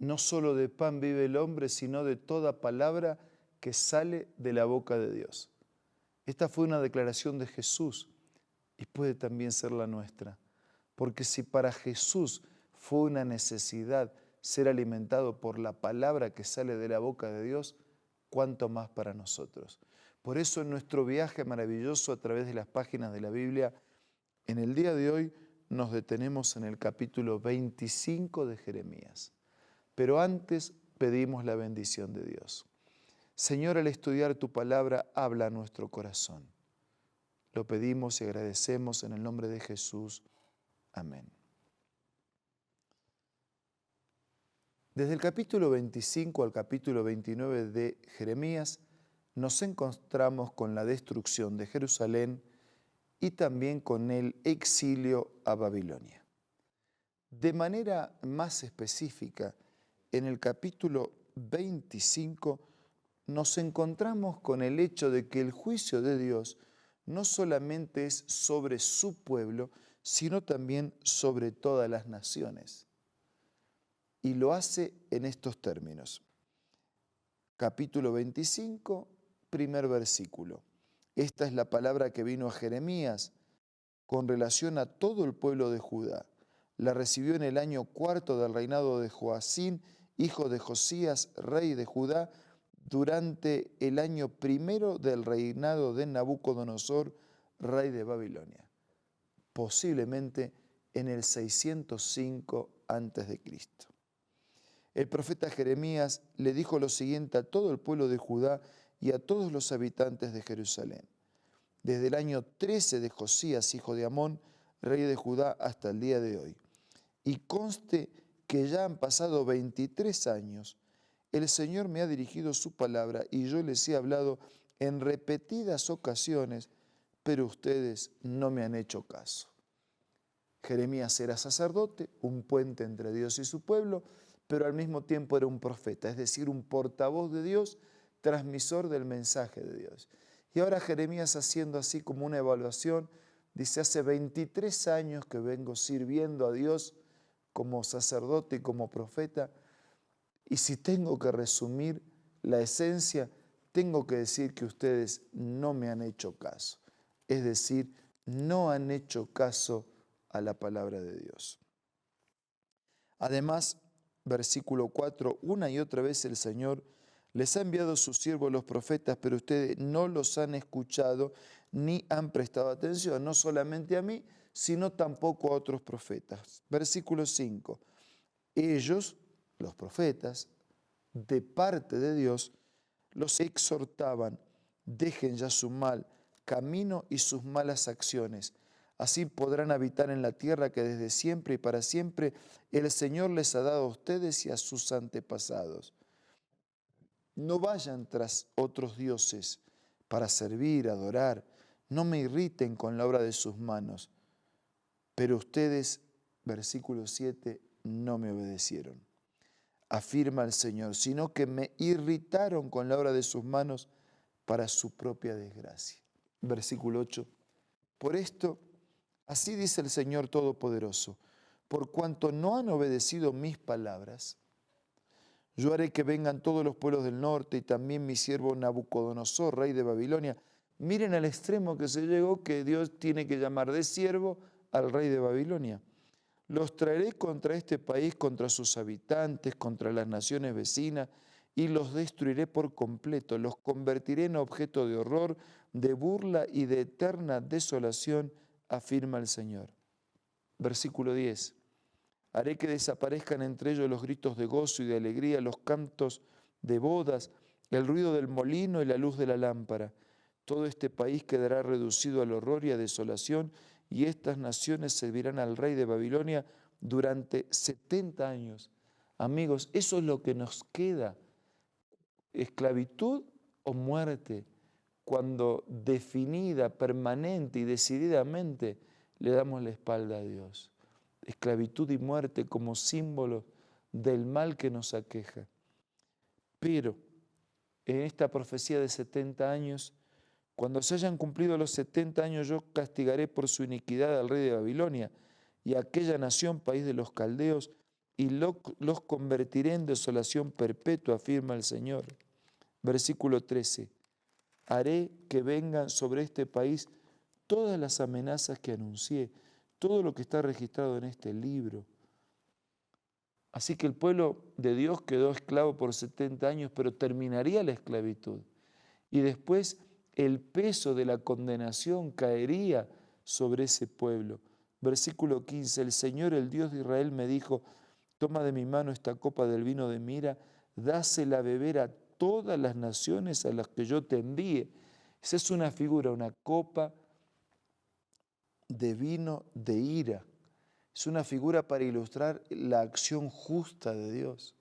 No solo de pan vive el hombre, sino de toda palabra que sale de la boca de Dios. Esta fue una declaración de Jesús y puede también ser la nuestra. Porque si para Jesús fue una necesidad ser alimentado por la palabra que sale de la boca de Dios, cuánto más para nosotros. Por eso en nuestro viaje maravilloso a través de las páginas de la Biblia, en el día de hoy nos detenemos en el capítulo 25 de Jeremías. Pero antes pedimos la bendición de Dios. Señor, al estudiar tu palabra, habla a nuestro corazón. Lo pedimos y agradecemos en el nombre de Jesús. Amén. Desde el capítulo 25 al capítulo 29 de Jeremías, nos encontramos con la destrucción de Jerusalén y también con el exilio a Babilonia. De manera más específica, en el capítulo 25 nos encontramos con el hecho de que el juicio de Dios no solamente es sobre su pueblo, sino también sobre todas las naciones. Y lo hace en estos términos. Capítulo 25, primer versículo. Esta es la palabra que vino a Jeremías con relación a todo el pueblo de Judá. La recibió en el año 4 del reinado de Joacín, hijo de Josías, rey de Judá, durante el año 1 del reinado de Nabucodonosor, rey de Babilonia, posiblemente en el 605 a.C. El profeta Jeremías le dijo lo siguiente a todo el pueblo de Judá y a todos los habitantes de Jerusalén. Desde el año 13 de Josías, hijo de Amón, rey de Judá, hasta el día de hoy. Y conste que ya han pasado 23 años. El Señor me ha dirigido su palabra y yo les he hablado en repetidas ocasiones, pero ustedes no me han hecho caso. Jeremías era sacerdote, un puente entre Dios y su pueblo, pero al mismo tiempo era un profeta, es decir, un portavoz de Dios, transmisor del mensaje de Dios. Y ahora Jeremías, haciendo así como una evaluación, dice: hace 23 años que vengo sirviendo a Dios como sacerdote y como profeta, y si tengo que resumir la esencia, tengo que decir que ustedes no me han hecho caso. Es decir, no han hecho caso a la palabra de Dios. Además, versículo 4, una y otra vez el Señor les ha enviado a sus siervos los profetas, pero ustedes no los han escuchado ni han prestado atención, no solamente a mí, sino tampoco a otros profetas. Versículo 5, ellos, los profetas, de parte de Dios, los exhortaban: dejen ya su mal camino y sus malas acciones. Así podrán habitar en la tierra que desde siempre y para siempre el Señor les ha dado a ustedes y a sus antepasados. No vayan tras otros dioses para servir, adorar. No me irriten con la obra de sus manos. Pero ustedes, versículo 7, no me obedecieron, afirma el Señor, sino que me irritaron con la obra de sus manos para su propia desgracia. Versículo 8. Por esto, así dice el Señor Todopoderoso: por cuanto no han obedecido mis palabras, yo haré que vengan todos los pueblos del norte y también mi siervo Nabucodonosor, rey de Babilonia. Miren al extremo que se llegó, que Dios tiene que llamar de siervo al rey de Babilonia. Los traeré contra este país, contra sus habitantes, contra las naciones vecinas, y los destruiré por completo. Los convertiré en objeto de horror, de burla y de eterna desolación, afirma el Señor. Versículo 10. Haré que desaparezcan entre ellos los gritos de gozo y de alegría, los cantos de bodas, el ruido del molino y la luz de la lámpara. Todo este país quedará reducido al horror y a desolación, y estas naciones servirán al rey de Babilonia durante 70 años. Amigos, eso es lo que nos queda: esclavitud o muerte, cuando definida, permanente y decididamente le damos la espalda a Dios. Esclavitud y muerte como símbolo del mal que nos aqueja. Pero en esta profecía de 70 años, cuando se hayan cumplido los 70 años, yo castigaré por su iniquidad al rey de Babilonia y a aquella nación, país de los caldeos, y los convertiré en desolación perpetua, afirma el Señor. Versículo 13. Haré que vengan sobre este país todas las amenazas que anuncié, todo lo que está registrado en este libro. Así que el pueblo de Dios quedó esclavo por 70 años, pero terminaría la esclavitud. Y después el peso de la condenación caería sobre ese pueblo. Versículo 15, el Señor, el Dios de Israel, me dijo, toma de mi mano esta copa del vino de mira, dásela a beber a todas las naciones a las que yo te envíe. Esa es una figura, una copa de vino de ira. Es una figura para ilustrar la acción justa de Dios.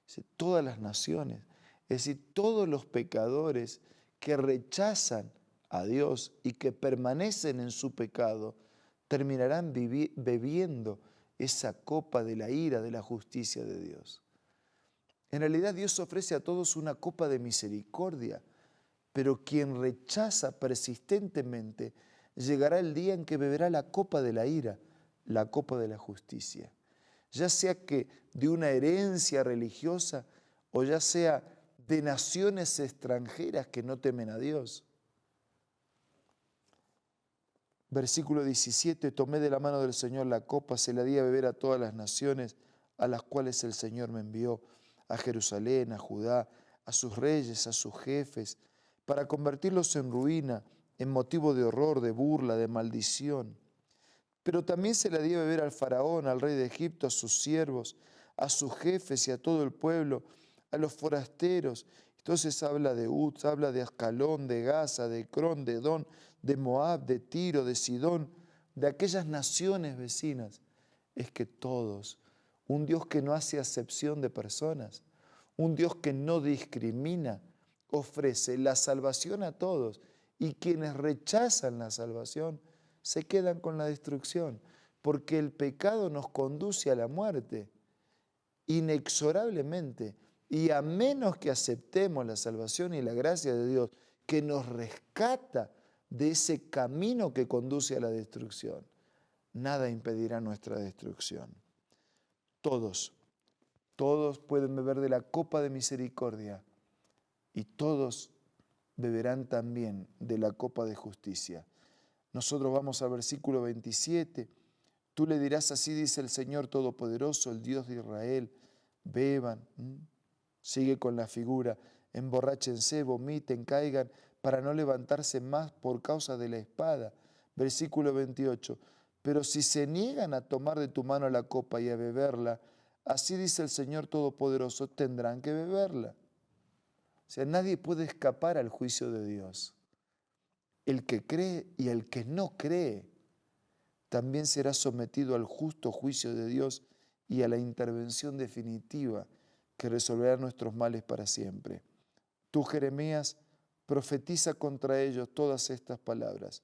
Dice, todas las naciones, es decir, todos los pecadores que rechazan a Dios y que permanecen en su pecado, terminarán bebiendo esa copa de la ira, de la justicia de Dios. En realidad Dios ofrece a todos una copa de misericordia, pero quien rechaza persistentemente, llegará el día en que beberá la copa de la ira, la copa de la justicia. Ya sea que de una herencia religiosa o ya sea de naciones extranjeras que no temen a Dios. Versículo 17, tomé de la mano del Señor la copa, se la di a beber a todas las naciones a las cuales el Señor me envió, a Jerusalén, a Judá, a sus reyes, a sus jefes, para convertirlos en ruina, en motivo de horror, de burla, de maldición. Pero también se la di a beber al faraón, al rey de Egipto, a sus siervos, a sus jefes y a todo el pueblo, a los forasteros. Entonces habla de Uz, habla de Ascalón, de Gaza, de Ecrón, de Edom, de Moab, de Tiro, de Sidón, de aquellas naciones vecinas. Es que todos, un Dios que no hace acepción de personas, un Dios que no discrimina, ofrece la salvación a todos y quienes rechazan la salvación se quedan con la destrucción, porque el pecado nos conduce a la muerte inexorablemente y a menos que aceptemos la salvación y la gracia de Dios que nos rescata de ese camino que conduce a la destrucción, nada impedirá nuestra destrucción. Todos pueden beber de la copa de misericordia y todos beberán también de la copa de justicia. Nosotros vamos al versículo 27. Tú le dirás, así dice el Señor Todopoderoso, el Dios de Israel, beban, sigue con la figura, emborráchense, vomiten, caigan, para no levantarse más por causa de la espada. Versículo 28. Pero si se niegan a tomar de tu mano la copa y a beberla, así dice el Señor Todopoderoso, tendrán que beberla. O sea, nadie puede escapar al juicio de Dios. El que cree y el que no cree también será sometido al justo juicio de Dios y a la intervención definitiva que resolverá nuestros males para siempre. Tú, Jeremías, profetiza contra ellos todas estas palabras.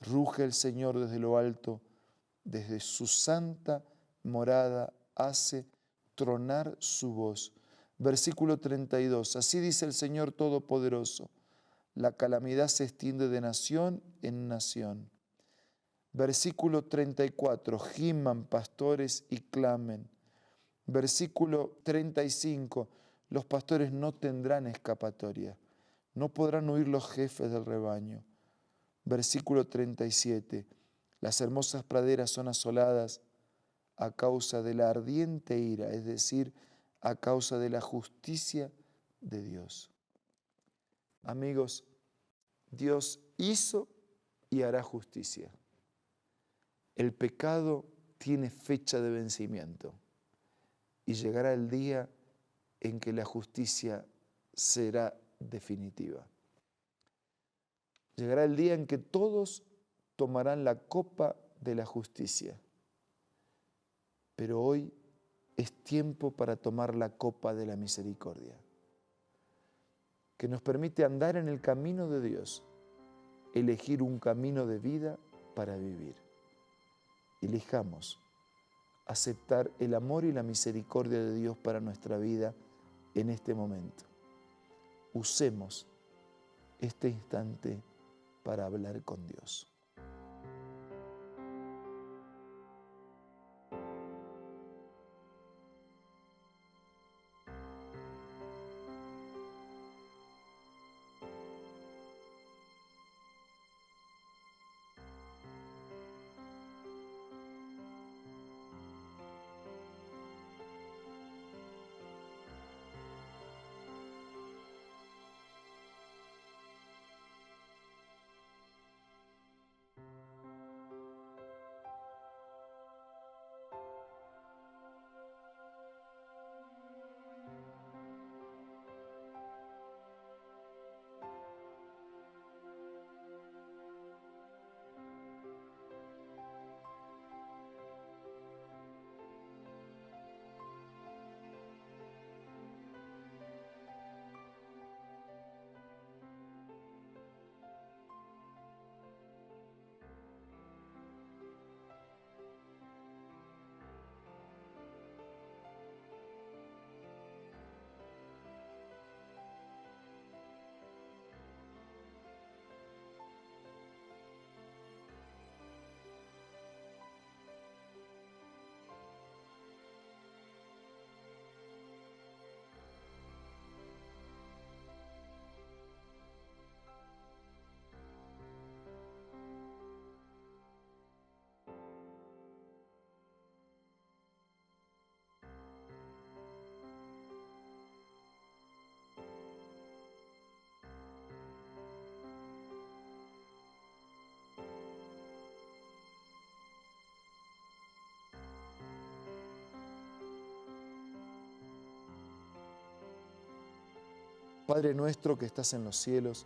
Ruge el Señor desde lo alto, desde su santa morada hace tronar su voz. Versículo 32. Así dice el Señor Todopoderoso. La calamidad se extiende de nación en nación. Versículo 34, giman pastores y clamen. Versículo 35, los pastores no tendrán escapatoria, no podrán huir los jefes del rebaño. Versículo 37, las hermosas praderas son asoladas a causa de la ardiente ira, es decir, a causa de la justicia de Dios. Amigos, Dios hizo y hará justicia. El pecado tiene fecha de vencimiento y llegará el día en que la justicia será definitiva. Llegará el día en que todos tomarán la copa de la justicia. Pero hoy es tiempo para tomar la copa de la misericordia, que nos permite andar en el camino de Dios, elegir un camino de vida para vivir. Elijamos aceptar el amor y la misericordia de Dios para nuestra vida en este momento. Usemos este instante para hablar con Dios. Padre nuestro que estás en los cielos,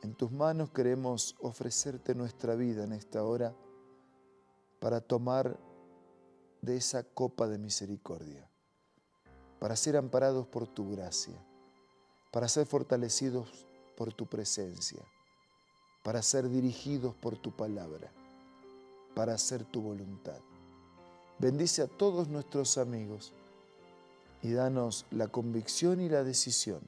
en tus manos queremos ofrecerte nuestra vida en esta hora para tomar de esa copa de misericordia, para ser amparados por tu gracia, para ser fortalecidos por tu presencia, para ser dirigidos por tu palabra, para hacer tu voluntad. Bendice a todos nuestros amigos y danos la convicción y la decisión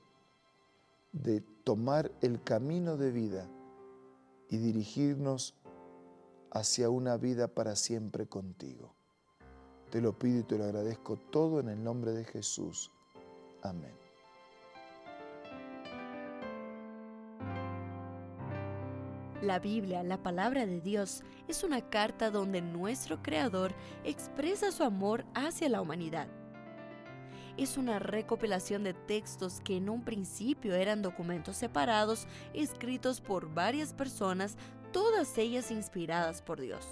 de tomar el camino de vida y dirigirnos hacia una vida para siempre contigo. Te lo pido y te lo agradezco todo en el nombre de Jesús. Amén. La Biblia, la palabra de Dios, es una carta donde nuestro Creador expresa su amor hacia la humanidad. Es una recopilación de textos que en un principio eran documentos separados, escritos por varias personas, todas ellas inspiradas por Dios.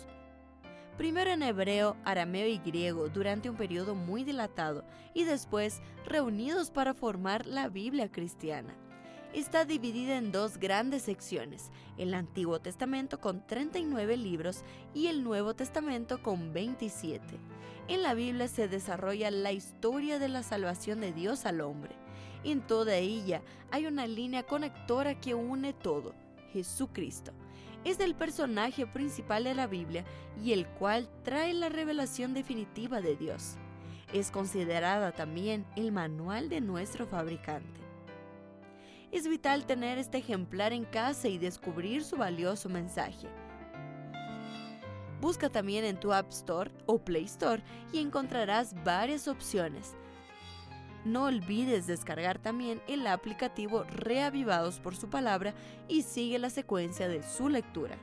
Primero en hebreo, arameo y griego durante un periodo muy dilatado y después reunidos para formar la Biblia cristiana. Está dividida en dos grandes secciones, el Antiguo Testamento con 39 libros y el Nuevo Testamento con 27. En la Biblia se desarrolla la historia de la salvación de Dios al hombre. En toda ella hay una línea conectora que une todo, Jesucristo. Es el personaje principal de la Biblia y el cual trae la revelación definitiva de Dios. Es considerada también el manual de nuestro fabricante. Es vital tener este ejemplar en casa y descubrir su valioso mensaje. Busca también en tu App Store o Play Store y encontrarás varias opciones. No olvides descargar también el aplicativo Reavivados por su palabra y sigue la secuencia de su lectura.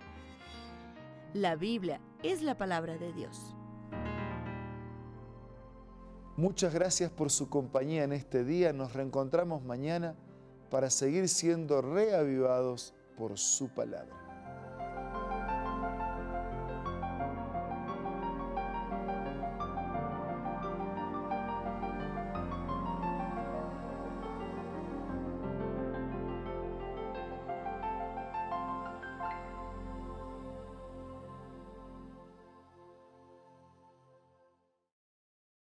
La Biblia es la palabra de Dios. Muchas gracias por su compañía en este día. Nos reencontramos mañana para seguir siendo reavivados por su palabra.